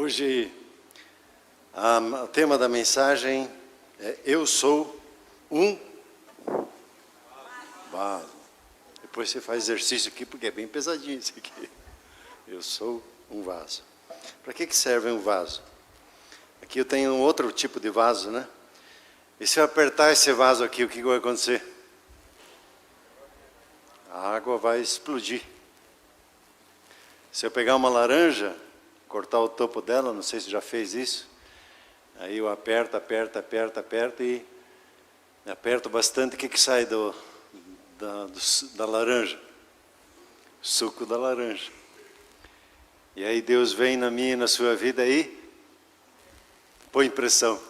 Hoje, o tema da mensagem é Eu sou um vaso. Depois você faz exercício aqui, porque é bem pesadinho isso aqui. Eu sou um vaso. Para que serve um vaso? Aqui eu tenho um outro tipo de vaso, né? E se eu apertar esse vaso aqui, o que vai acontecer? A água vai explodir. Se eu pegar uma laranja, cortar o topo dela, não sei se já fez isso, aí eu aperto e aperto bastante, o que sai da laranja? Suco da laranja. E aí Deus vem na minha e na sua vida e põe pressão.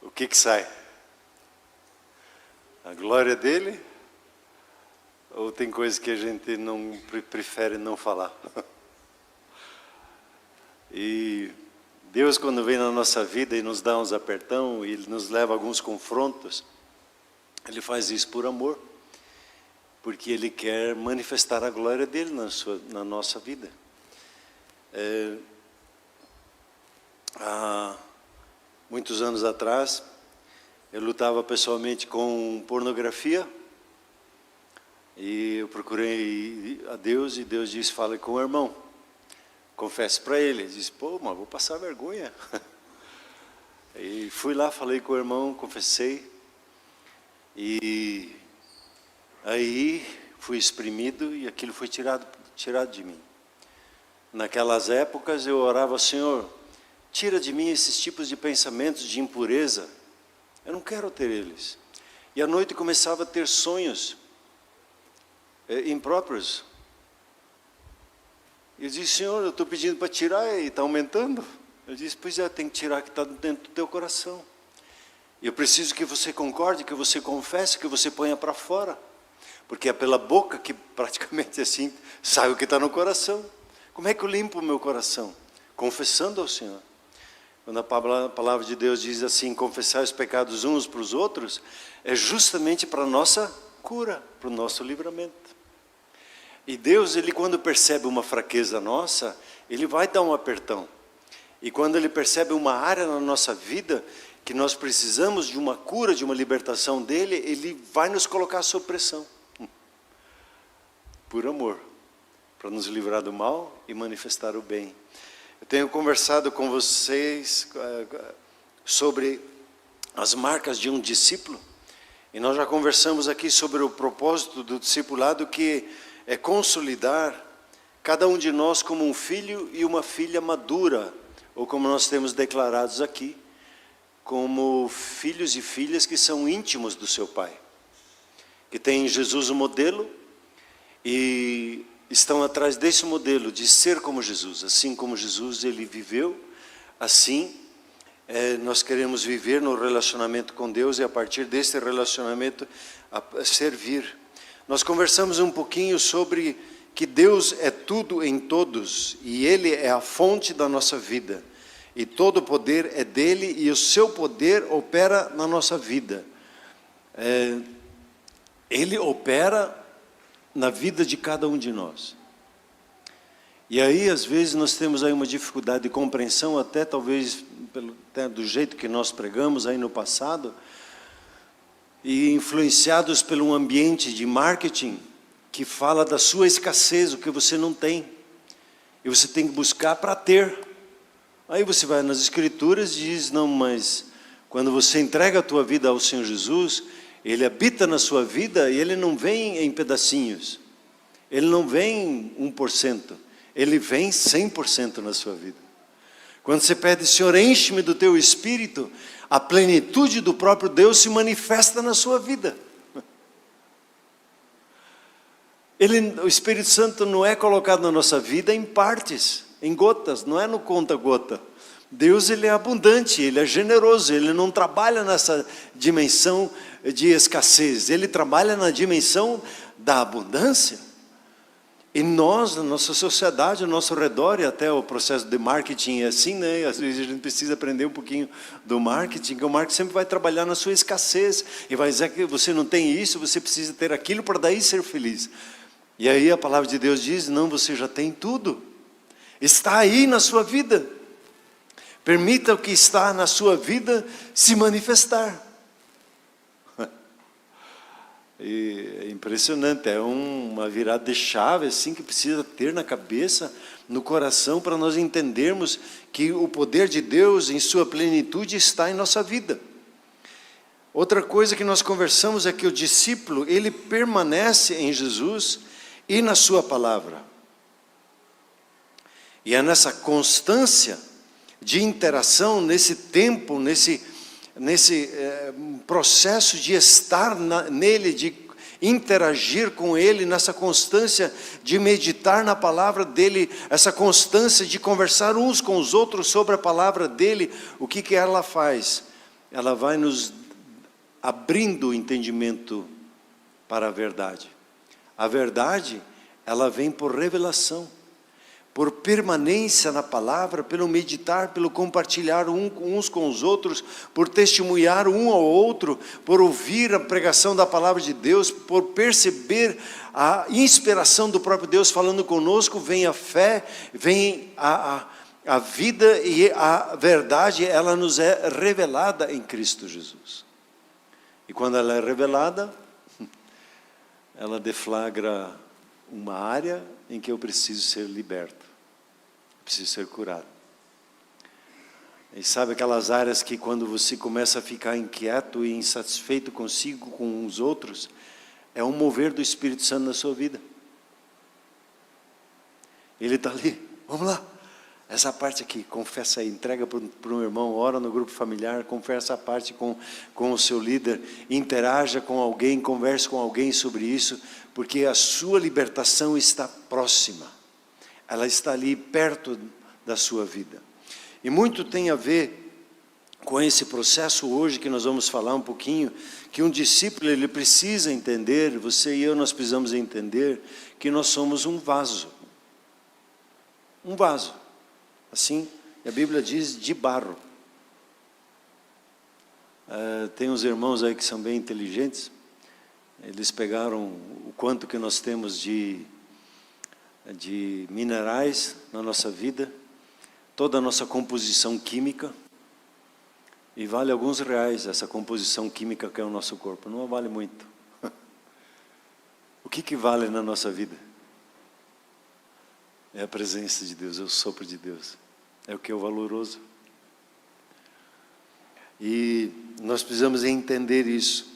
O que sai? A glória dele? Ou tem coisas que a gente não prefere não falar? E Deus, quando vem na nossa vida e nos dá uns apertão, e Ele nos leva a alguns confrontos, Ele faz isso por amor, porque Ele quer manifestar a glória dEle na nossa vida. Há muitos anos atrás, eu lutava pessoalmente com pornografia, e eu procurei a Deus, e Deus disse, fale com o irmão. Confesse para ele. Ele disse, pô, mas vou passar vergonha. E fui lá, falei com o irmão, confessei. E aí fui exprimido e aquilo foi tirado de mim. Naquelas épocas eu orava, Senhor, tira de mim esses tipos de pensamentos de impureza. Eu não quero ter eles. E à noite começava a ter sonhos impróprios. Eu disse, Senhor, eu estou pedindo para tirar e está aumentando. Eu disse, pois é, tem que tirar que está dentro do teu coração. E eu preciso que você concorde, que você confesse, que você ponha para fora. Porque é pela boca que praticamente assim sai o que está no coração. Como é que eu limpo o meu coração? Confessando ao Senhor. Quando a palavra de Deus diz assim, confessar os pecados uns para os outros, é justamente para a nossa cura, para o nosso livramento. E Deus, Ele quando percebe uma fraqueza nossa, Ele vai dar um apertão. E quando Ele percebe uma área na nossa vida, que nós precisamos de uma cura, de uma libertação dEle, Ele vai nos colocar sob pressão. Por amor, para nos livrar do mal e manifestar o bem. Eu tenho conversado com vocês sobre as marcas de um discípulo. E nós já conversamos aqui sobre o propósito do discipulado, que é consolidar cada um de nós como um filho e uma filha madura, ou como nós temos declarados aqui, como filhos e filhas que são íntimos do seu Pai, que têm em Jesus o modelo e estão atrás desse modelo de ser como Jesus. Assim como Jesus ele viveu, assim nós queremos viver no relacionamento com Deus e a partir desse relacionamento servir. Nós conversamos um pouquinho sobre que Deus é tudo em todos e Ele é a fonte da nossa vida. E todo o poder é dEle e o seu poder opera na nossa vida. Ele opera na vida de cada um de nós. E aí, às vezes, nós temos aí uma dificuldade de compreensão, até talvez até do jeito que nós pregamos aí no passado, e influenciados por um ambiente de marketing que fala da sua escassez, o que você não tem. E você tem que buscar para ter. Aí você vai nas Escrituras e diz, não, mas quando você entrega a tua vida ao Senhor Jesus, Ele habita na sua vida e Ele não vem em pedacinhos. Ele não vem 1%. Ele vem 100% na sua vida. Quando você pede, Senhor, enche-me do teu Espírito, a plenitude do próprio Deus se manifesta na sua vida. O Espírito Santo não é colocado na nossa vida em partes, em gotas, não é no conta-gota. Deus ele é abundante, Ele é generoso, Ele não trabalha nessa dimensão de escassez, Ele trabalha na dimensão da abundância. E nós, na nossa sociedade, ao nosso redor, e até o processo de marketing é assim, né? Às vezes a gente precisa aprender um pouquinho do marketing, que o marketing sempre vai trabalhar na sua escassez, e vai dizer que você não tem isso, você precisa ter aquilo para daí ser feliz. E aí a palavra de Deus diz, não, você já tem tudo. Está aí na sua vida. Permita o que está na sua vida se manifestar. E é impressionante, é uma virada de chave assim, que precisa ter na cabeça, no coração, para nós entendermos que o poder de Deus em sua plenitude está em nossa vida. Outra coisa que nós conversamos é que o discípulo, ele permanece em Jesus e na sua palavra. E é nessa constância de interação, nesse tempo, nesse processo de estar nele, de interagir com ele, nessa constância de meditar na palavra dele, essa constância de conversar uns com os outros sobre a palavra dele, o que ela faz? Ela vai nos abrindo o entendimento para a verdade. A verdade, ela vem por revelação, por permanência na palavra, pelo meditar, pelo compartilhar uns com os outros, por testemunhar um ao outro, por ouvir a pregação da palavra de Deus, por perceber a inspiração do próprio Deus falando conosco, vem a fé, vem a vida, e a verdade, ela nos é revelada em Cristo Jesus. E quando ela é revelada, ela deflagra uma área em que eu preciso ser liberto, preciso ser curado. E sabe aquelas áreas que quando você começa a ficar inquieto e insatisfeito consigo, com os outros, é um mover do Espírito Santo na sua vida. Ele está ali, vamos lá, essa parte aqui, confessa aí, entrega para um irmão, ora no grupo familiar, confessa a parte com o seu líder, interaja com alguém, converse com alguém sobre isso, porque a sua libertação está próxima, ela está ali perto da sua vida. E muito tem a ver com esse processo hoje que nós vamos falar um pouquinho, que um discípulo ele precisa entender, você e eu nós precisamos entender, que nós somos um vaso. Um vaso. Assim, a Bíblia diz de barro. Tem uns irmãos aí que são bem inteligentes, eles pegaram o quanto que nós temos de minerais na nossa vida, toda a nossa composição química, e vale alguns reais essa composição química que é o nosso corpo, não vale muito. O que vale na nossa vida? É a presença de Deus, é o sopro de Deus, é o que é o valoroso. E nós precisamos entender isso.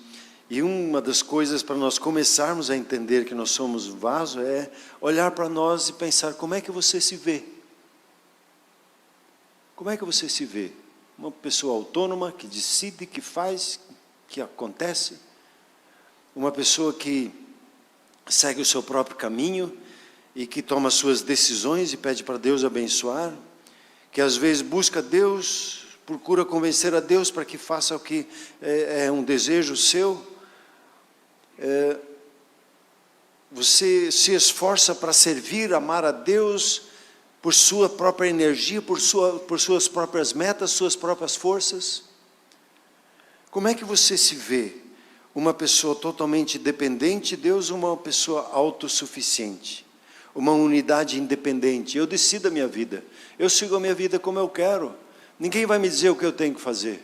E uma das coisas para nós começarmos a entender que nós somos vaso é olhar para nós e pensar como é que você se vê. Como é que você se vê? Uma pessoa autônoma, que decide, que faz, que acontece. Uma pessoa que segue o seu próprio caminho e que toma suas decisões e pede para Deus abençoar. Que às vezes busca Deus, procura convencer a Deus para que faça o que é um desejo seu. Você se esforça para servir, amar a Deus por sua própria energia, por suas próprias metas, suas próprias forças. Como é que você se vê? Uma pessoa totalmente dependente de Deus, uma pessoa autossuficiente, uma unidade independente? Eu decido a minha vida, eu sigo a minha vida como eu quero, ninguém vai me dizer o que eu tenho que fazer,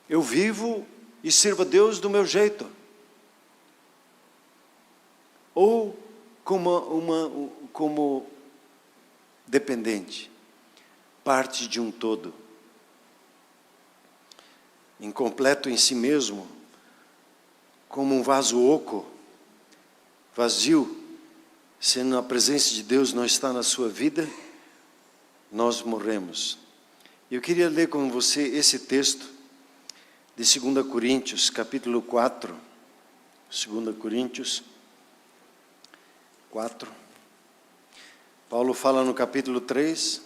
eu vivo e sirvo a Deus do meu jeito. Ou como dependente, parte de um todo, incompleto em si mesmo, como um vaso oco, vazio. Se a presença de Deus não está na sua vida, nós morremos. Eu queria ler com você esse texto de 2 Coríntios, capítulo 4, 2 Coríntios 4. Paulo fala no capítulo 3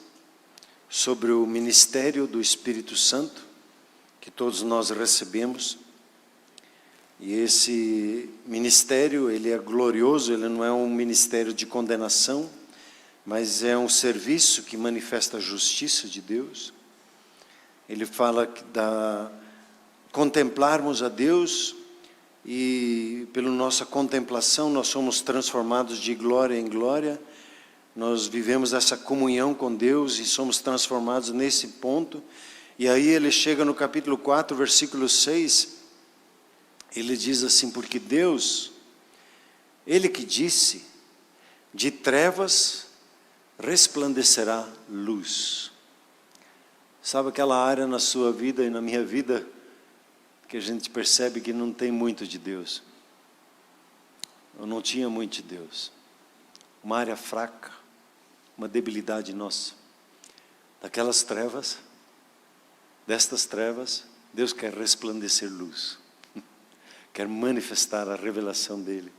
sobre o ministério do Espírito Santo, que todos nós recebemos. E esse ministério, ele é glorioso, ele não é um ministério de condenação, mas é um serviço que manifesta a justiça de Deus. Ele fala contemplarmos a Deus, e pela nossa contemplação nós somos transformados de glória em glória, nós vivemos essa comunhão com Deus e somos transformados nesse ponto. E aí ele chega no capítulo 4, versículo 6, ele diz assim: porque Deus, Ele que disse, de trevas resplandecerá luz. Sabe aquela área na sua vida e na minha vida que a gente percebe que não tem muito de Deus? Eu não tinha muito de Deus. Uma área fraca, uma debilidade nossa. Daquelas trevas, destas trevas, Deus quer resplandecer luz. Quer manifestar a revelação dEle.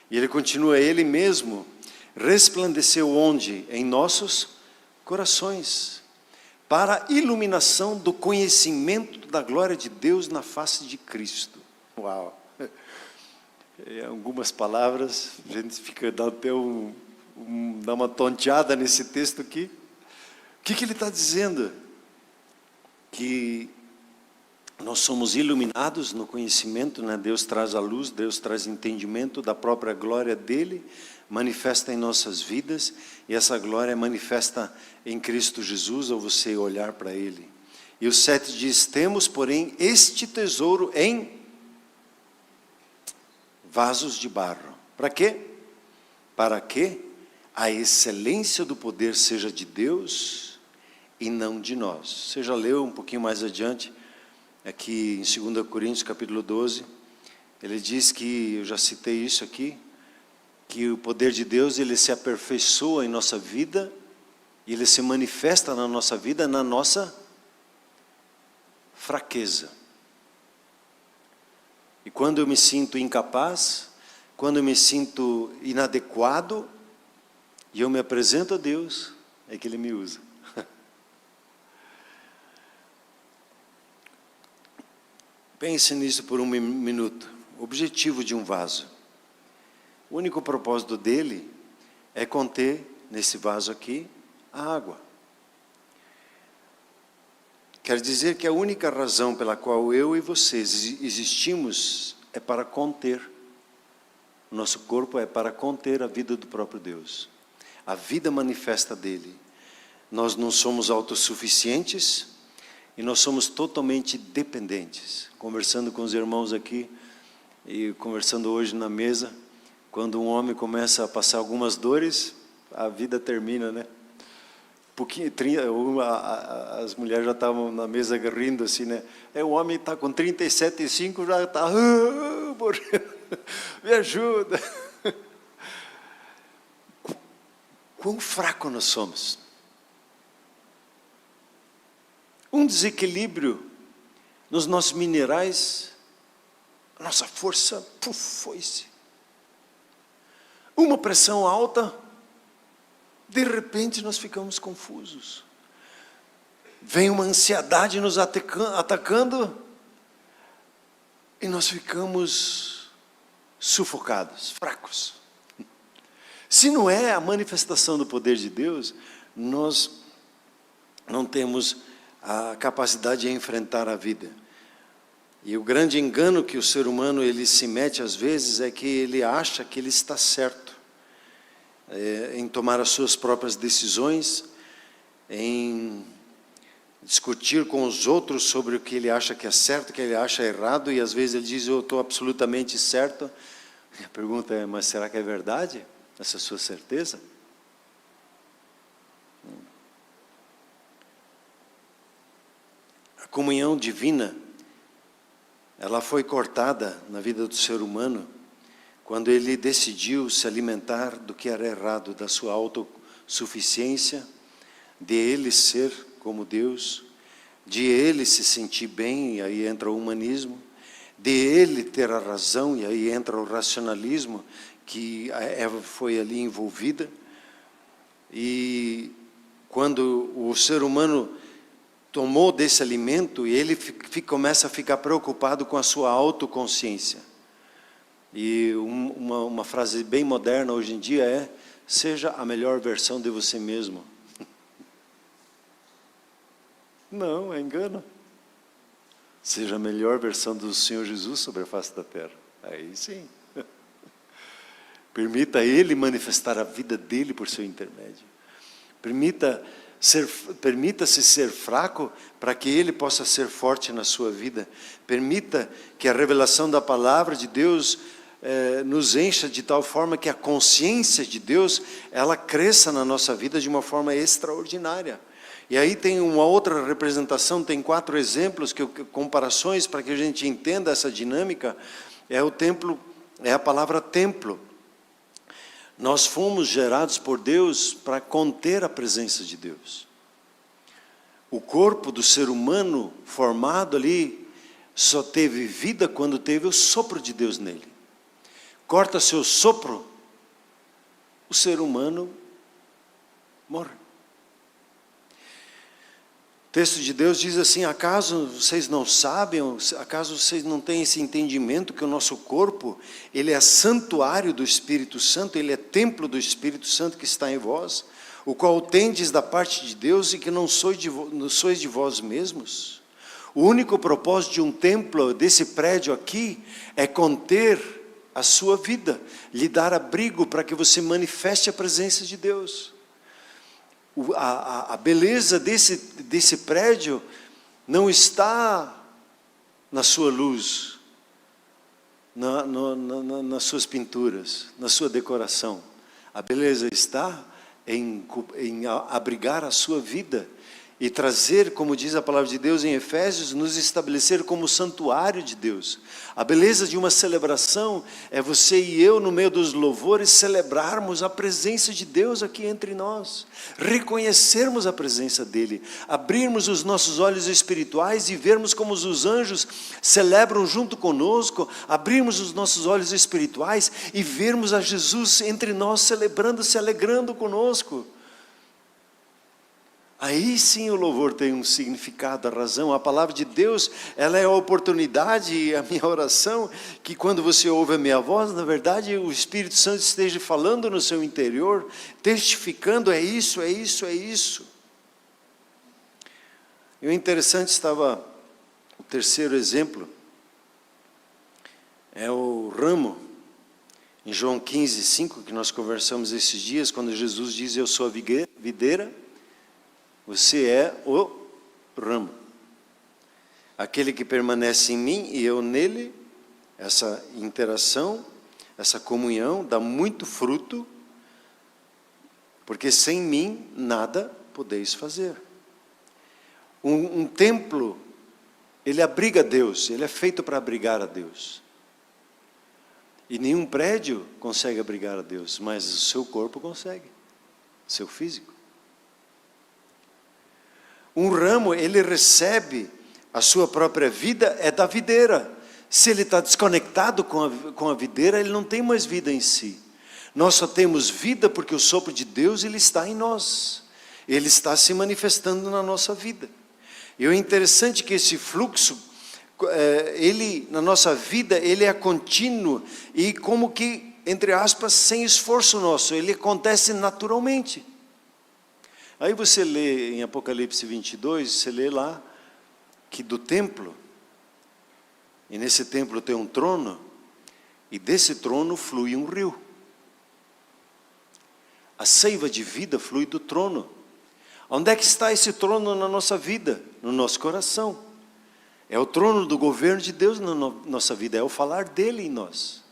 E Ele continua: Ele mesmo resplandeceu onde? Em nossos corações, para a iluminação do conhecimento da glória de Deus na face de Cristo. Uau! Em algumas palavras, a gente fica dando até dá uma tonteada nesse texto aqui. O que ele está dizendo? Que nós somos iluminados no conhecimento, né? Deus traz a luz, Deus traz entendimento da própria glória dEle, manifesta em nossas vidas, e essa glória é manifesta em Cristo Jesus, ao você olhar para Ele. E o 7 diz: temos, porém, este tesouro em vasos de barro. Para quê? Para que a excelência do poder seja de Deus e não de nós. Você já leu um pouquinho mais adiante, aqui em 2 Coríntios capítulo 12, ele diz que, eu já citei isso aqui, que o poder de Deus, ele se aperfeiçoa em nossa vida, e ele se manifesta na nossa vida, na nossa fraqueza. E quando eu me sinto incapaz, quando eu me sinto inadequado, e eu me apresento a Deus, é que Ele me usa. Pense nisso por um minuto. O objetivo de um vaso. O único propósito dele é conter, nesse vaso aqui, a água. Quer dizer que a única razão pela qual eu e vocês existimos é para conter. O nosso corpo é para conter a vida do próprio Deus. A vida manifesta dele. Nós não somos autossuficientes e nós somos totalmente dependentes. Conversando com os irmãos aqui e conversando hoje na mesa, quando um homem começa a passar algumas dores, a vida termina, né? As mulheres já estavam na mesa rindo assim, né? O homem está com 37,5, já está morrendo. Me ajuda. Quão fraco nós somos. Um desequilíbrio nos nossos minerais, a nossa força foi-se. Uma pressão alta, de repente nós ficamos confusos. Vem uma ansiedade nos atacando e nós ficamos sufocados, fracos. Se não é a manifestação do poder de Deus, nós não temos a capacidade de enfrentar a vida. E o grande engano que o ser humano ele se mete às vezes é que ele acha que ele está certo em tomar as suas próprias decisões, em discutir com os outros sobre o que ele acha que é certo, o que ele acha errado, e às vezes ele diz: eu estou absolutamente certo. E a pergunta é: mas será que é verdade essa sua certeza? A comunhão divina, ela foi cortada na vida do ser humano quando ele decidiu se alimentar do que era errado, da sua autossuficiência, de ele ser como Deus, de ele se sentir bem, e aí entra o humanismo, de ele ter a razão, e aí entra o racionalismo, que a Eva foi ali envolvida. E quando o ser humano tomou desse alimento, e ele começa a ficar preocupado com a sua autoconsciência. E uma frase bem moderna hoje em dia é: seja a melhor versão de você mesmo. Não, é engano. Seja a melhor versão do Senhor Jesus sobre a face da terra. Aí sim. Permita Ele manifestar a vida dele por seu intermédio. Permita-se ser fraco para que Ele possa ser forte na sua vida. Permita que a revelação da palavra de Deus nos encha de tal forma que a consciência de Deus, ela cresça na nossa vida de uma forma extraordinária. E aí tem uma outra representação, tem 4 exemplos, comparações para que a gente entenda essa dinâmica. É o templo, é a palavra templo. Nós fomos gerados por Deus para conter a presença de Deus. O corpo do ser humano formado ali só teve vida quando teve o sopro de Deus nele. Corta seu sopro, o ser humano morre. O texto de Deus diz assim: acaso vocês não sabem, acaso vocês não têm esse entendimento que o nosso corpo, ele é santuário do Espírito Santo, ele é templo do Espírito Santo que está em vós, o qual tendes da parte de Deus e que não sois de vós mesmos? O único propósito de um templo, desse prédio aqui, é conter a sua vida, lhe dar abrigo para que você manifeste a presença de Deus. A beleza desse prédio não está na sua luz, nas suas pinturas, na sua decoração. A beleza está em abrigar a sua vida e trazer, como diz a palavra de Deus em Efésios, nos estabelecer como santuário de Deus. A beleza de uma celebração é você e eu, no meio dos louvores, celebrarmos a presença de Deus aqui entre nós, reconhecermos a presença dEle, abrirmos os nossos olhos espirituais e vermos como os anjos celebram junto conosco, abrirmos os nossos olhos espirituais e vermos a Jesus entre nós celebrando, se alegrando conosco. Aí sim o louvor tem um significado, a razão. A palavra de Deus, ela é a oportunidade, e a minha oração, que quando você ouve a minha voz, na verdade o Espírito Santo esteja falando no seu interior, testificando, é isso, é isso, é isso. E o interessante estava, o terceiro exemplo, é o ramo, em João 15, 5, que nós conversamos esses dias, quando Jesus diz: eu sou a videira, você é o ramo. Aquele que permanece em mim e eu nele, essa interação, essa comunhão dá muito fruto, porque sem mim nada podeis fazer. Um templo, ele abriga Deus, ele é feito para abrigar a Deus. E nenhum prédio consegue abrigar a Deus, mas o seu corpo consegue, seu físico. Um ramo, ele recebe a sua própria vida, é da videira. Se ele está desconectado com a videira, ele não tem mais vida em si. Nós só temos vida porque o sopro de Deus, ele está em nós. Ele está se manifestando na nossa vida. E o interessante é que esse fluxo, ele, na nossa vida, ele é contínuo e como que, entre aspas, sem esforço nosso, ele acontece naturalmente. Aí você lê em Apocalipse 22, você lê lá que do templo, e nesse templo tem um trono, e desse trono flui um rio. A seiva de vida flui do trono. Onde é que está esse trono na nossa vida? No nosso coração. É o trono do governo de Deus na nossa vida, é o falar dele em nós.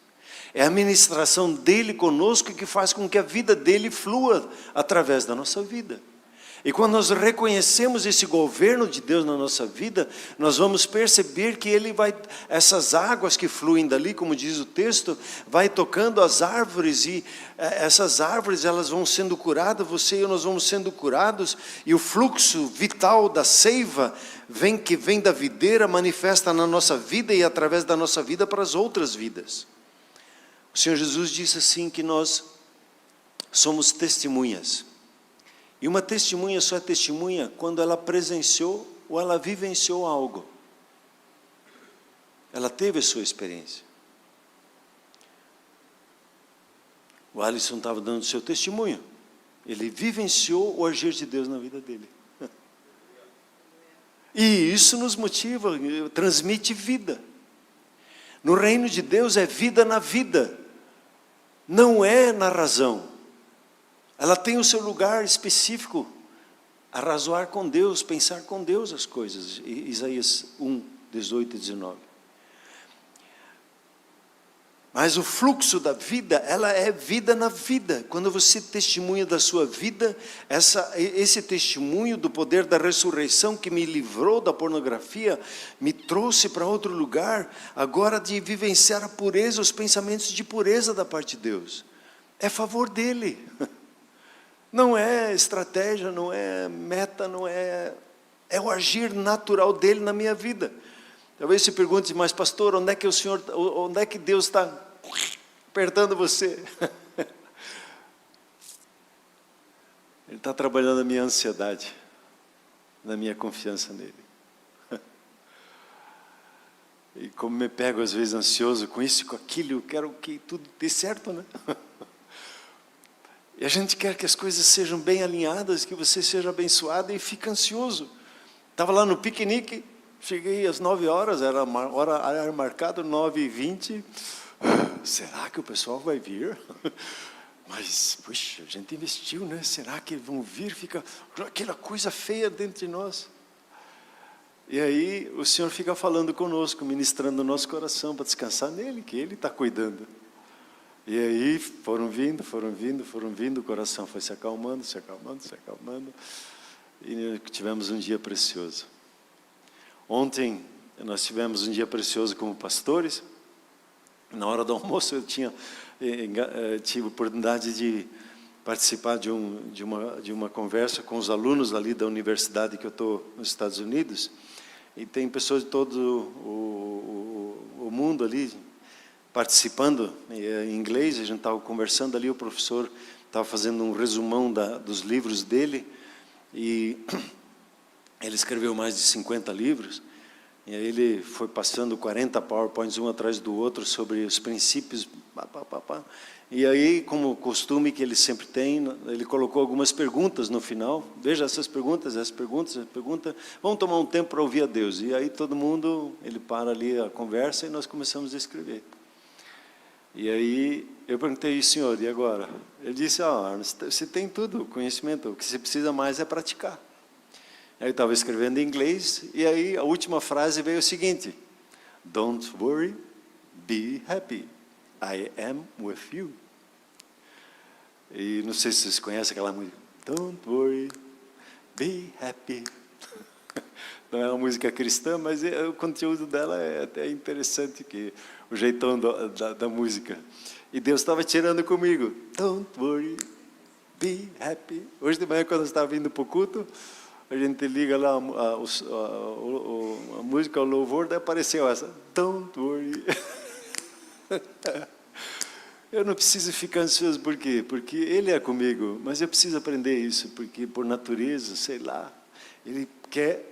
É a ministração dele conosco que faz com que a vida dele flua através da nossa vida. E quando nós reconhecemos esse governo de Deus na nossa vida, nós vamos perceber que ele vai, essas águas que fluem dali, como diz o texto, vai tocando as árvores e essas árvores elas vão sendo curadas, você e eu nós vamos sendo curados, e o fluxo vital da seiva que vem da videira manifesta na nossa vida e através da nossa vida para as outras vidas. O Senhor Jesus disse assim que nós somos testemunhas. E uma testemunha só é testemunha quando ela presenciou ou ela vivenciou algo. Ela teve a sua experiência. O Alisson estava dando o seu testemunho. Ele vivenciou o agir de Deus na vida dele. E isso nos motiva, transmite vida. No reino de Deus é vida na vida. não é na razão. Ela tem o seu lugar específico, arrazoar com Deus, pensar com Deus as coisas. Isaías 1, 18 e 19. Mas o fluxo da vida, ela é vida na vida. Quando você testemunha da sua vida, esse testemunho do poder da ressurreição que me livrou da pornografia, me trouxe para outro lugar, agora de vivenciar a pureza, os pensamentos de pureza da parte de Deus. É favor dele. Não é estratégia, não é meta, não é... É o agir natural dele na minha vida. Talvez se pergunte, mas pastor, onde é que Deus está apertando você? Ele está trabalhando na minha ansiedade, na minha confiança nele. E como me pego às vezes ansioso com isso e com aquilo, eu quero que tudo dê certo, né? E a gente quer que as coisas sejam bem alinhadas, que você seja abençoado e fica ansioso. Estava lá no piquenique, cheguei às 9 horas, era marcado 9h20. Será que o pessoal vai vir? Mas, puxa, a gente investiu, né? Será que vão vir? Fica aquela coisa feia dentro de nós. E aí o Senhor fica falando conosco, ministrando o nosso coração para descansar nele, que Ele está cuidando. E aí foram vindo, o coração foi se acalmando. E tivemos um dia precioso. Ontem nós tivemos um dia precioso como pastores. Na hora do almoço eu tive a oportunidade de participar de uma conversa com os alunos ali da universidade que eu estou nos Estados Unidos. E tem pessoas de todo o mundo ali participando em inglês. A gente estava conversando ali, o professor estava fazendo um resumão dos livros dele. E ele escreveu mais de 50 livros. E aí ele foi passando 40 PowerPoints um atrás do outro sobre os princípios. E aí, como costume que ele sempre tem, ele colocou algumas perguntas no final. Veja essas perguntas. Vamos tomar um tempo para ouvir a Deus. E aí todo mundo, ele para ali a conversa e nós começamos a escrever. E aí eu perguntei, Senhor, e agora? Ele disse, você tem tudo, conhecimento, o que você precisa mais é praticar. Aí eu estava escrevendo em inglês, e aí a última frase veio o seguinte: Don't worry, be happy, I am with you. E não sei se vocês conhecem aquela música, Don't worry, be happy. Não é uma música cristã, mas o conteúdo dela é até interessante, que o jeitão da música. E Deus estava tirando comigo, Don't worry, be happy. Hoje de manhã, quando eu estava vindo para o culto, a gente liga lá a música, o louvor, daí apareceu essa, Don't worry. Eu não preciso ficar ansioso, por quê? Porque Ele é comigo, mas eu preciso aprender isso, porque por natureza, sei lá, Ele quer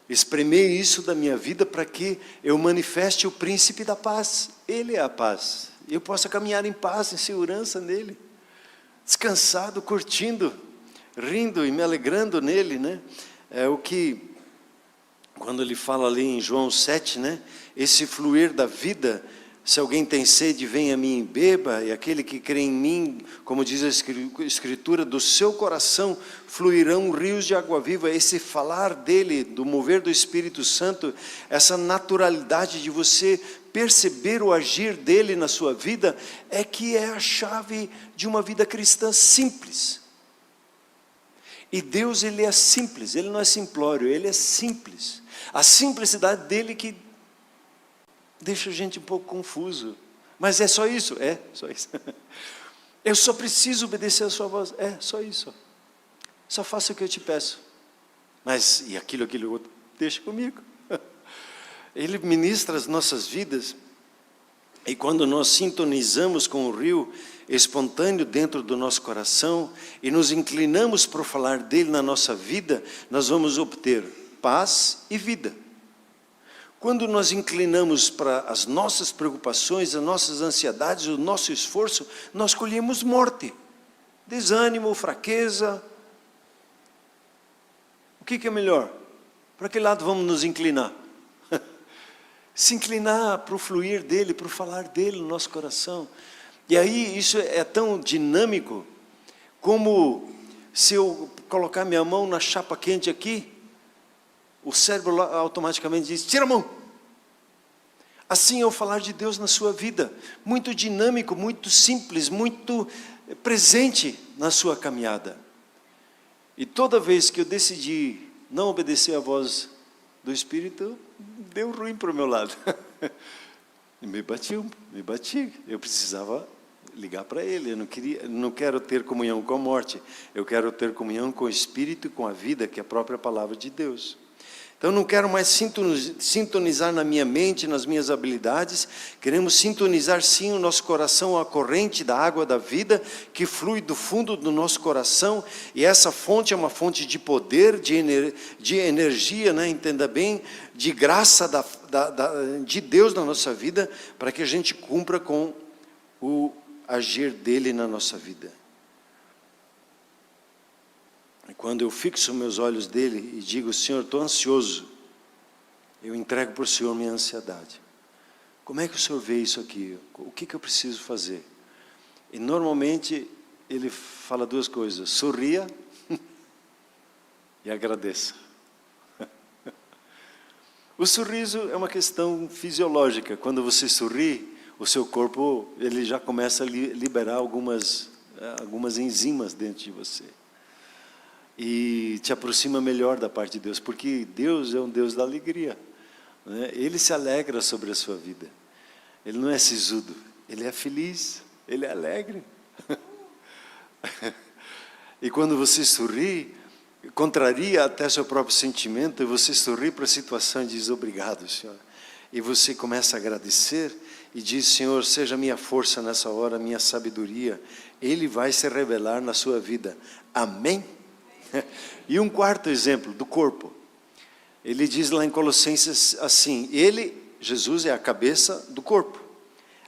espremer isso da minha vida para que eu manifeste o príncipe da paz. Ele é a paz. Eu possa caminhar em paz, em segurança nele, descansado, curtindo, rindo e me alegrando nele, né? É o que, quando ele fala ali em João 7, né? Esse fluir da vida, se alguém tem sede, venha a mim e beba, e aquele que crê em mim, como diz a Escritura, do seu coração fluirão rios de água viva. Esse falar dele, do mover do Espírito Santo, essa naturalidade de você perceber o agir dele na sua vida, é que é a chave de uma vida cristã simples. E Deus, Ele é simples, Ele não é simplório, Ele é simples. A simplicidade dele que deixa a gente um pouco confuso. Mas é só isso? É, só isso. Eu só preciso obedecer a sua voz. É, só isso. Só faça o que eu te peço. Mas, e aquilo outro, deixa comigo. Ele ministra as nossas vidas. E quando nós sintonizamos com o rio espontâneo dentro do nosso coração e nos inclinamos para falar dele na nossa vida, nós vamos obter paz e vida. Quando nós inclinamos para as nossas preocupações, as nossas ansiedades, o nosso esforço, nós colhemos morte, desânimo, fraqueza. O que é melhor? Para que lado vamos nos inclinar? Se inclinar para o fluir dele, para o falar dele no nosso coração. E aí isso é tão dinâmico, como se eu colocar minha mão na chapa quente aqui, o cérebro automaticamente diz, tira a mão. Assim é o falar de Deus na sua vida, muito dinâmico, muito simples, muito presente na sua caminhada. E toda vez que eu decidi não obedecer à voz do Espírito, deu ruim para o meu lado. E me bati. Eu precisava ligar para Ele. Eu não quero ter comunhão com a morte. Eu quero ter comunhão com o Espírito e com a vida, que é a própria palavra de Deus. Então, não quero mais sintonizar na minha mente, nas minhas habilidades. Queremos sintonizar sim o nosso coração à corrente da água da vida, que flui do fundo do nosso coração. E essa fonte é uma fonte de poder, de energia, né? Entenda bem, de graça de Deus na nossa vida, para que a gente cumpra com o agir dele na nossa vida. Quando eu fixo meus olhos dele e digo, Senhor, estou ansioso, eu entrego para o Senhor minha ansiedade. Como é que o Senhor vê isso aqui? O que eu preciso fazer? E normalmente ele fala duas coisas, sorria e agradeça. O sorriso é uma questão fisiológica. Quando você sorri, o seu corpo ele já começa a liberar algumas enzimas dentro de você. E te aproxima melhor da parte de Deus, porque Deus é um Deus da alegria, né? Ele se alegra sobre a sua vida. Ele não é sisudo, Ele é feliz, Ele é alegre. E quando você sorri, contraria até seu próprio sentimento, e você sorri para a situação e diz, obrigado, Senhor. E você começa a agradecer e diz, Senhor, seja minha força nessa hora, minha sabedoria. Ele vai se revelar na sua vida. Amém? E um quarto exemplo, do corpo. Ele diz lá em Colossenses assim, Jesus é a cabeça do corpo.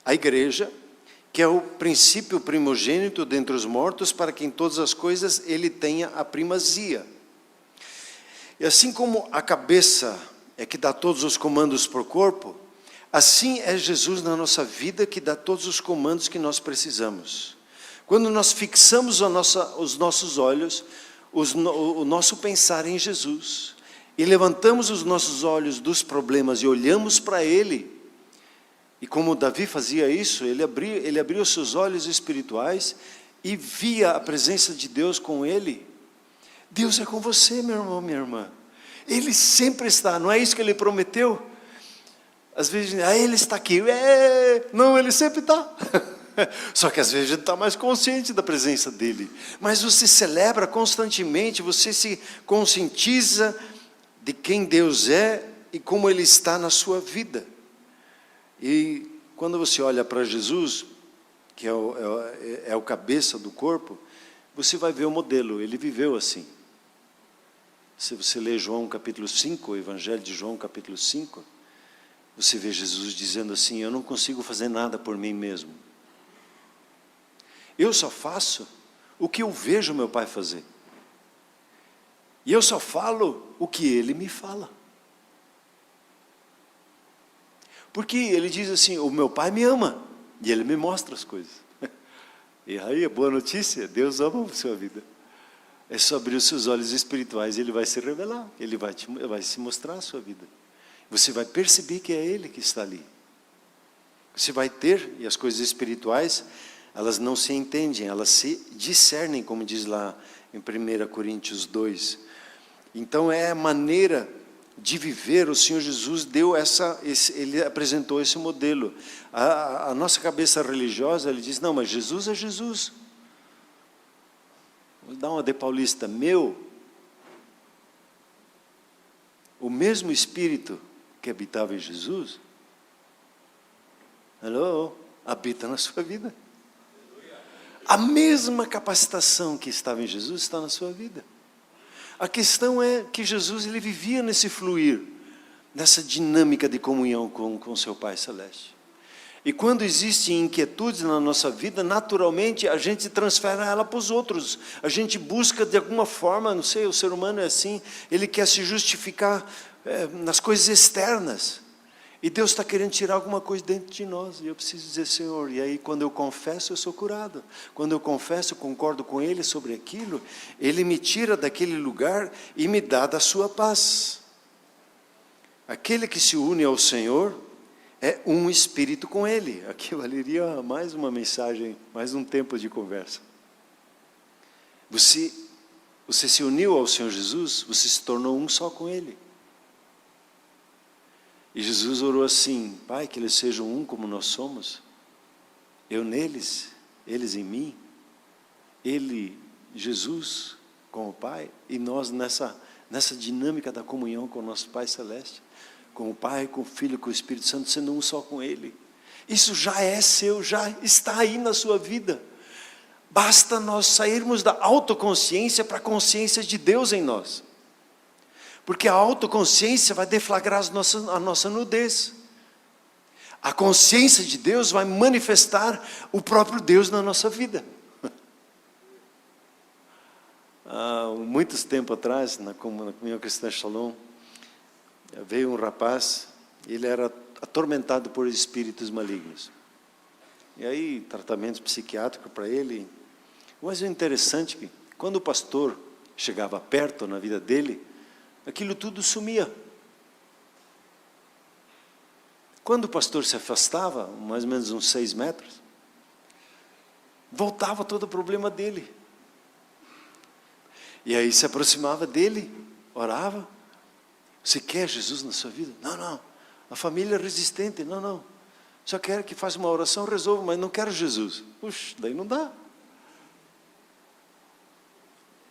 A igreja, que é o princípio primogênito dentre os mortos, para que em todas as coisas ele tenha a primazia. E assim como a cabeça é que dá todos os comandos para o corpo, assim é Jesus na nossa vida, que dá todos os comandos que nós precisamos. Quando nós fixamos os nossos olhos, o nosso pensar em Jesus, e levantamos os nossos olhos dos problemas e olhamos para Ele, e como Davi fazia isso, ele abria os seus olhos espirituais e via a presença de Deus com ele. Deus é com você, meu irmão, minha irmã. Ele sempre está, não é isso que Ele prometeu? Às vezes, Ele está aqui. Não, Ele sempre está. Só que às vezes a gente está mais consciente da presença dEle. Mas você celebra constantemente, você se conscientiza de quem Deus é e como Ele está na sua vida. E quando você olha para Jesus, que é o cabeça do corpo, você vai ver o modelo, Ele viveu assim. Se você ler João capítulo 5, o Evangelho de João capítulo 5, você vê Jesus dizendo assim, eu não consigo fazer nada por mim mesmo. Eu só faço o que eu vejo meu Pai fazer. E eu só falo o que Ele me fala. Porque Ele diz assim, o meu Pai me ama, e Ele me mostra as coisas. E aí, a boa notícia, Deus ama a sua vida. É só abrir os seus olhos espirituais, Ele vai se revelar, Ele vai se mostrar a sua vida. Você vai perceber que é Ele que está ali. Você vai ter, e as coisas espirituais, elas não se entendem, elas se discernem, como diz lá em 1 Coríntios 2. Então é a maneira de viver, o Senhor Jesus Ele apresentou esse modelo. A nossa cabeça religiosa, Ele diz, não, mas Jesus é Jesus. Vou dar uma de paulista, o mesmo Espírito que habitava em Jesus, habita na sua vida. A mesma capacitação que estava em Jesus está na sua vida. A questão é que Jesus ele vivia nesse fluir, nessa dinâmica de comunhão com seu Pai Celeste. E quando existem inquietudes na nossa vida, naturalmente a gente transfere ela para os outros. A gente busca de alguma forma, não sei, o ser humano é assim, ele quer se justificar nas coisas externas. E Deus está querendo tirar alguma coisa dentro de nós. E eu preciso dizer, Senhor, e aí quando eu confesso, eu sou curado. Quando eu confesso, eu concordo com Ele sobre aquilo, Ele me tira daquele lugar e me dá da sua paz. Aquele que se une ao Senhor é um espírito com Ele. Aqui valeria mais uma mensagem, mais um tempo de conversa. Você se uniu ao Senhor Jesus, você se tornou um só com Ele. E Jesus orou assim: Pai, que eles sejam um como nós somos. Eu neles, eles em mim. Ele, Jesus, com o Pai. E nós nessa dinâmica da comunhão com o nosso Pai Celeste. Com o Pai, com o Filho, com o Espírito Santo, sendo um só com Ele. Isso já é seu, já está aí na sua vida. Basta nós sairmos da autoconsciência para a consciência de Deus em nós. Porque a autoconsciência vai deflagrar a nossa nudez. A consciência de Deus vai manifestar o próprio Deus na nossa vida. Há muitos tempos atrás, na Comunhão Cristã Shalom, veio um rapaz, ele era atormentado por espíritos malignos. E aí, tratamento psiquiátrico para ele. Mas o interessante é que, quando o pastor chegava perto na vida dele, aquilo tudo sumia. Quando o pastor se afastava, mais ou menos uns 6 metros, voltava todo o problema dele. E aí se aproximava dele, orava. Você quer Jesus na sua vida? Não, não. A família é resistente. Não, não. Só quero que faça uma oração, resolva, mas não quero Jesus. Puxa, daí não dá.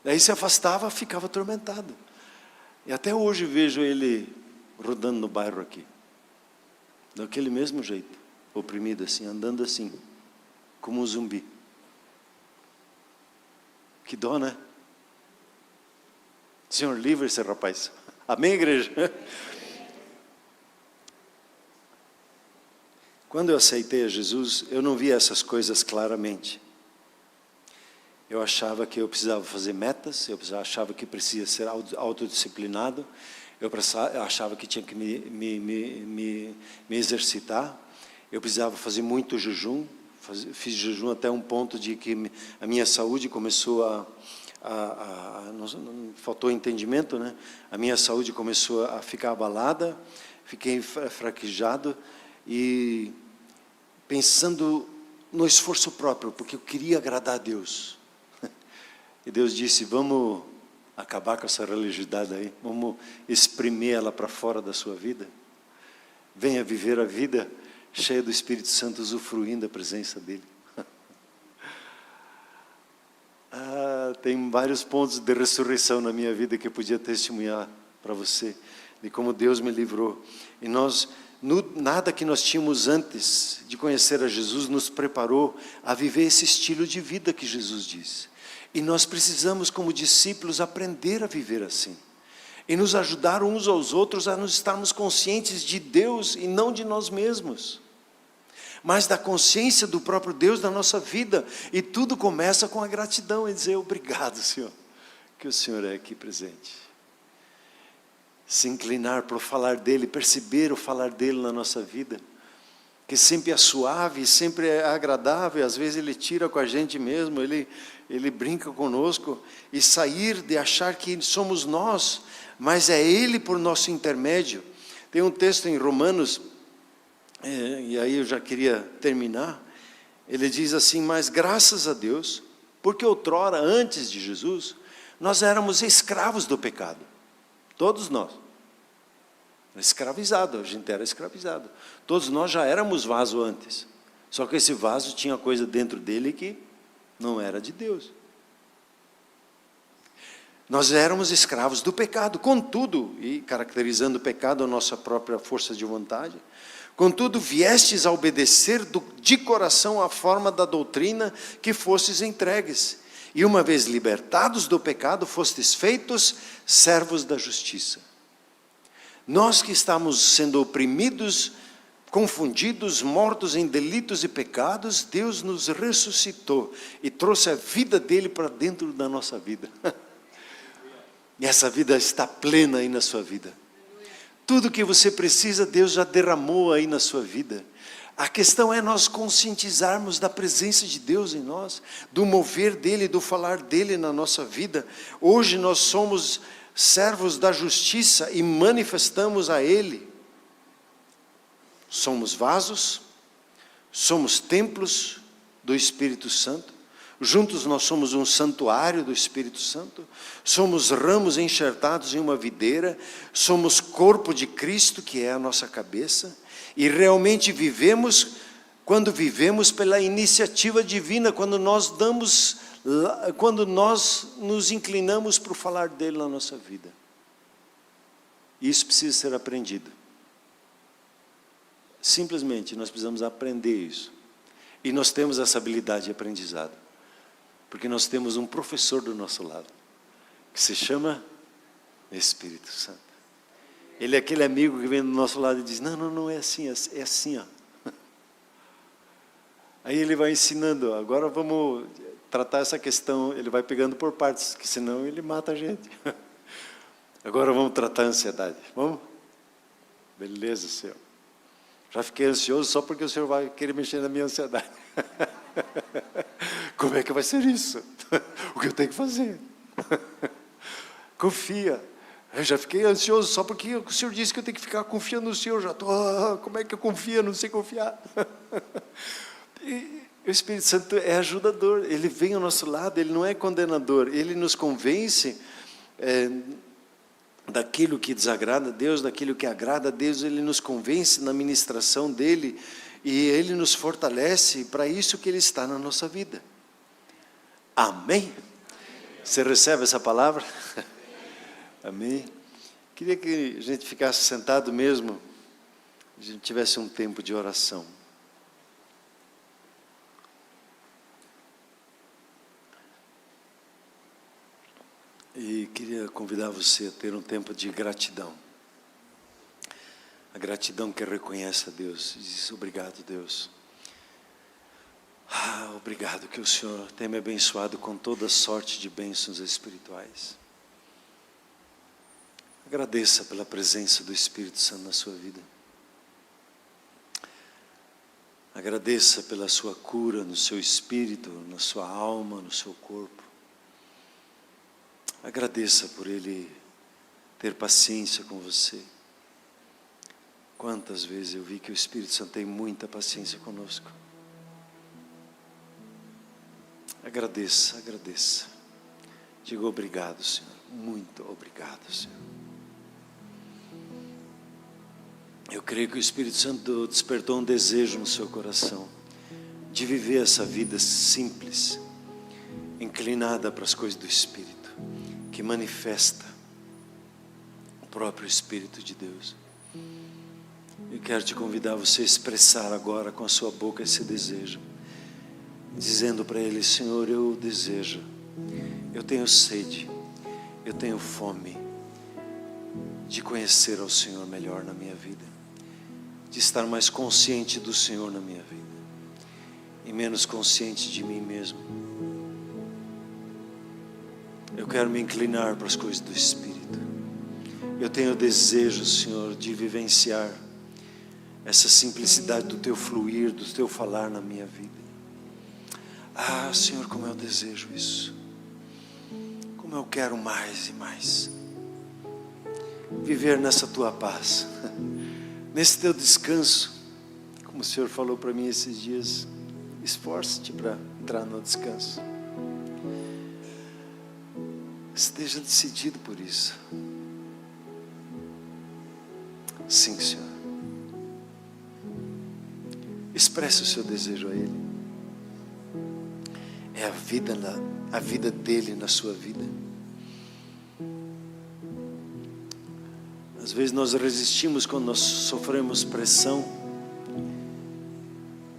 Daí se afastava, ficava atormentado. E até hoje vejo ele rodando no bairro aqui. Daquele mesmo jeito. Oprimido assim, andando assim. Como um zumbi. Que dó, né? Senhor, livre esse rapaz. Amém, igreja? Quando eu aceitei a Jesus, eu não via essas coisas claramente. Eu achava que eu precisava fazer metas, eu achava que precisava ser autodisciplinado, eu achava que tinha que me exercitar, eu precisava fazer muito jejum, fiz jejum até um ponto de que a minha saúde começou não faltou entendimento, né? A minha saúde começou a ficar abalada, fiquei fraquejado e pensando no esforço próprio, porque eu queria agradar a Deus. E Deus disse: vamos acabar com essa religiosidade aí, vamos exprimir ela para fora da sua vida. Venha viver a vida cheia do Espírito Santo, usufruindo da presença dEle. Tem vários pontos de ressurreição na minha vida que eu podia testemunhar para você, de como Deus me livrou. E nada que nós tínhamos antes de conhecer a Jesus nos preparou a viver esse estilo de vida que Jesus diz. E nós precisamos, como discípulos, aprender a viver assim. E nos ajudar uns aos outros a nos estarmos conscientes de Deus e não de nós mesmos. Mas da consciência do próprio Deus na nossa vida. E tudo começa com a gratidão e dizer: obrigado, Senhor, que o Senhor é aqui presente. Se inclinar para o falar dEle, perceber o falar dEle na nossa vida. Que sempre é suave, sempre é agradável, às vezes Ele tira com a gente mesmo, Ele brinca conosco. E sair de achar que somos nós, mas é Ele por nosso intermédio. Tem um texto em Romanos, e aí eu já queria terminar. Ele diz assim: mas graças a Deus, porque outrora, antes de Jesus, nós éramos escravos do pecado. Todos nós. Escravizado, a gente era escravizado. Todos nós já éramos vaso antes. Só que esse vaso tinha coisa dentro dele que não era de Deus. Nós éramos escravos do pecado, contudo, e caracterizando o pecado a nossa própria força de vontade, contudo viestes a obedecer de coração a forma da doutrina que fostes entregues, e uma vez libertados do pecado, fostes feitos servos da justiça. Nós que estamos sendo oprimidos, confundidos, mortos em delitos e pecados, Deus nos ressuscitou e trouxe a vida dEle para dentro da nossa vida. E essa vida está plena aí na sua vida. Tudo que você precisa, Deus já derramou aí na sua vida. A questão é nós conscientizarmos da presença de Deus em nós, do mover dEle, do falar dEle na nossa vida. Hoje nós somos servos da justiça e manifestamos a Ele. Somos vasos, somos templos do Espírito Santo. Juntos nós somos um santuário do Espírito Santo. Somos ramos enxertados em uma videira. Somos corpo de Cristo, que é a nossa cabeça. E realmente vivemos, quando vivemos pela iniciativa divina, quando nós nos inclinamos para o falar dele na nossa vida. Isso precisa ser aprendido. Simplesmente nós precisamos aprender isso. E nós temos essa habilidade de aprendizado. Porque nós temos um professor do nosso lado, que se chama Espírito Santo. Ele é aquele amigo que vem do nosso lado e diz, não é assim, é assim, ó. Aí ele vai ensinando, agora vamos tratar essa questão, ele vai pegando por partes, que senão ele mata a gente. Agora vamos tratar a ansiedade, vamos? Beleza, Senhor. Já fiquei ansioso só porque o Senhor vai querer mexer na minha ansiedade. Como é que vai ser isso? O que eu tenho que fazer? Confia. Eu já fiquei ansioso só porque o Senhor disse que eu tenho que ficar confiando no Senhor. Já estou, como é que eu confio? Eu não sei confiar. E o Espírito Santo é ajudador. Ele vem ao nosso lado, ele não é condenador. Ele nos convence daquilo que desagrada a Deus, daquilo que agrada a Deus. Ele nos convence na ministração dele. E ele nos fortalece para isso que ele está na nossa vida. Amém? Você recebe essa palavra? Amém? Queria que a gente ficasse sentado mesmo, a gente tivesse um tempo de oração. E queria convidar você a ter um tempo de gratidão. A gratidão que reconhece a Deus e diz, obrigado, Deus. Obrigado que o Senhor tem me abençoado com toda sorte de bênçãos espirituais. Agradeça pela presença do Espírito Santo na sua vida. Agradeça pela sua cura no seu espírito, na sua alma, no seu corpo. Agradeça por Ele ter paciência com você. Quantas vezes eu vi que o Espírito Santo tem muita paciência conosco. Agradeça, agradeça. Diga obrigado, Senhor. Muito obrigado, Senhor. Eu creio que o Espírito Santo despertou um desejo no seu coração de viver essa vida simples, inclinada para as coisas do Espírito, que manifesta o próprio Espírito de Deus. Eu quero te convidar a você expressar agora com a sua boca esse desejo, dizendo para Ele, Senhor, eu desejo, eu tenho sede, eu tenho fome de conhecer ao Senhor melhor na minha vida, de estar mais consciente do Senhor na minha vida e menos consciente de mim mesmo. Eu quero me inclinar para as coisas do Espírito. Eu tenho desejo, Senhor, de vivenciar essa simplicidade do Teu fluir, do Teu falar na minha vida. Senhor, como eu desejo isso. Como eu quero mais e mais. Viver nessa Tua paz. Nesse Teu descanso. Como o Senhor falou para mim esses dias. Esforce-te para entrar no descanso. Esteja decidido por isso. Sim, Senhor. Expresse o seu desejo a Ele. É a vida dEle na sua vida. Às vezes nós resistimos quando nós sofremos pressão.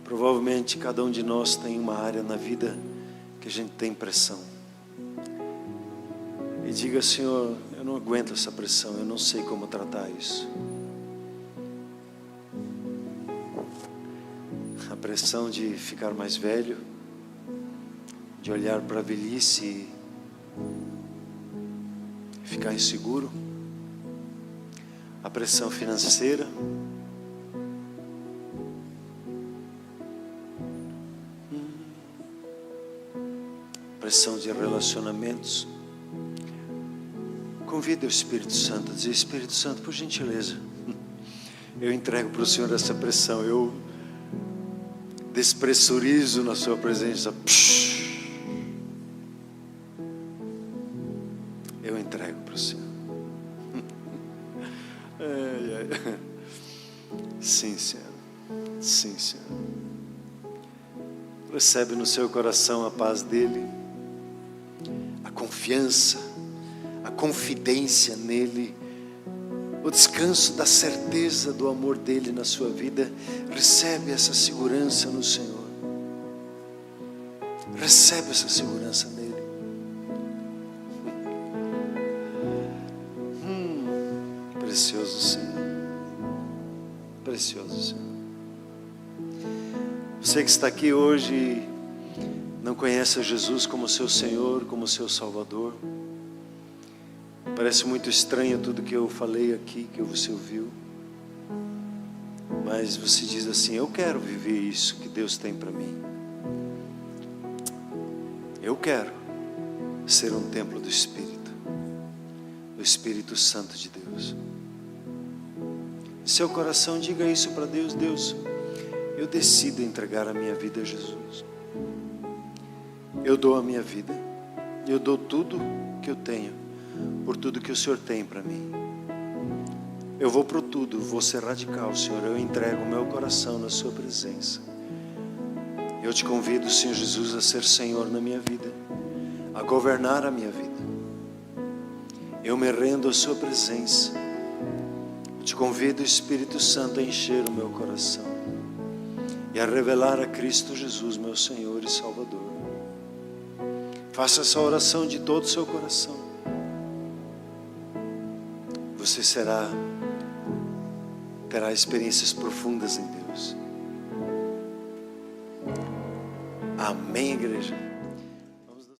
Provavelmente cada um de nós tem uma área na vida que a gente tem pressão. E diga, Senhor, eu não aguento essa pressão, eu não sei como tratar isso. A pressão de ficar mais velho, de olhar para a velhice e ficar inseguro. a pressão financeira, pressão de relacionamentos. Convida o Espírito Santo a dizer: Espírito Santo, por gentileza, eu entrego para o Senhor essa pressão, eu despressurizo na sua presença. Eu entrego para o Senhor. Sim, Senhor. Sim, Senhor. Recebe no seu coração a paz dele, a confiança, a confidência nele, o descanso da certeza do amor dele na sua vida. Recebe essa segurança no Senhor. Recebe essa segurança nele. Precioso Senhor. Precioso Senhor. Você que está aqui hoje e não conhece a Jesus como seu Senhor, como seu Salvador. Parece muito estranho tudo que eu falei aqui, que você ouviu. Mas você diz assim: eu quero viver isso que Deus tem para mim. Eu quero ser um templo do Espírito Santo de Deus. Em seu coração, diga isso para Deus: Deus, eu decido entregar a minha vida a Jesus. Eu dou a minha vida, eu dou tudo que eu tenho, por tudo que o Senhor tem para mim. Eu vou por tudo, vou ser radical, Senhor. Eu entrego o meu coração na sua presença. Eu te convido, Senhor Jesus, a ser Senhor na minha vida, a governar a minha vida. Eu me rendo à sua presença. Eu te convido, Espírito Santo, a encher o meu coração e a revelar a Cristo Jesus, meu Senhor e Salvador. Faça essa oração de todo o seu coração. Você terá experiências profundas em Deus. Amém, igreja?